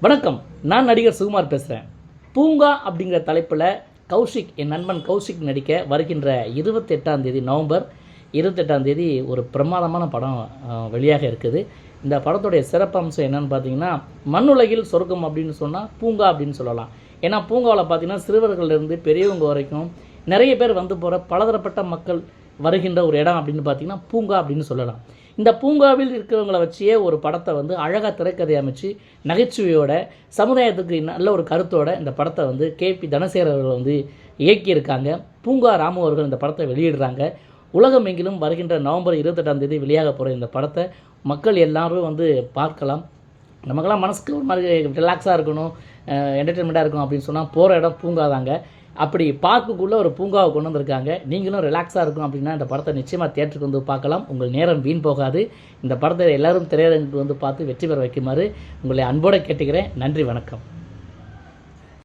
வணக்கம். நான் நடிகர் சுகுமார் பேசுகிறேன். பூங்கா அப்படிங்கிற தலைப்பில் கௌஷிக், என் நண்பன் கௌஷிக் நடிக்க வருகின்ற 28ஆம் தேதி, நவம்பர் 28ஆம் தேதி ஒரு பிரமாதமான படம் வெளியாக இருக்குது. இந்த படத்துடைய சிறப்பம்சம் என்னென்னு பார்த்தீங்கன்னா, மண்ணுலகில் சொர்க்கம் அப்படின்னு சொன்னால் பூங்கா அப்படின்னு சொல்லலாம். ஏன்னா பூங்காவில் பார்த்தீங்கன்னா சிறுவர்கள்லேருந்து பெரியவங்க வரைக்கும் நிறைய பேர் வந்து போகிற பலதரப்பட்ட மக்கள் வருகின்ற ஒரு இடம் அப்படின்னு பார்த்தீங்கன்னா பூங்கா அப்படின்னு சொல்லலாம். இந்த பூங்காவில் இருக்கிறவங்கள வச்சியே ஒரு படத்தை வந்து அழகாக திரைக்கதை அமைச்சு நகைச்சுவையோட சமுதாயத்துக்கு நல்ல ஒரு கருத்தோட இந்த படத்தை வந்து KP தனசேகர் அவர்கள் வந்து இயக்கியிருக்காங்க. பூங்கா ராமு அவர்கள் இந்த படத்தை வெளியிடுறாங்க. உலகம் எங்கிலும் வருகின்ற நவம்பர் 28ஆம் தேதி வெளியாக போகிற இந்த படத்தை மக்கள் எல்லாரும் வந்து பார்க்கலாம். நமக்கெல்லாம் மனசுக்கு ஒரு மாதிரி ரிலாக்ஸாக இருக்கணும், என்டர்டெயின்மெண்ட்டாக இருக்கணும் அப்படின்னு சொன்னால் போகிற இடம் பூங்கா தாங்க. அப்படி பார்க்குக்குள்ளே ஒரு பூங்காவை கொண்டு வந்திருக்காங்க. நீங்களும் ரிலாக்ஸாக இருக்கும் அப்படின்னா இந்த படத்தை நிச்சயமாக தியேட்டருக்கு வந்து பார்க்கலாம். உங்கள் நேரம் வீண் போகாது. இந்த படத்தை எல்லோரும் திரையரங்குக்கு வந்து பார்த்து வெற்றி பெற வைக்குமாறு உங்களை அன்போடு கேட்டுக்கிறேன். நன்றி, வணக்கம்.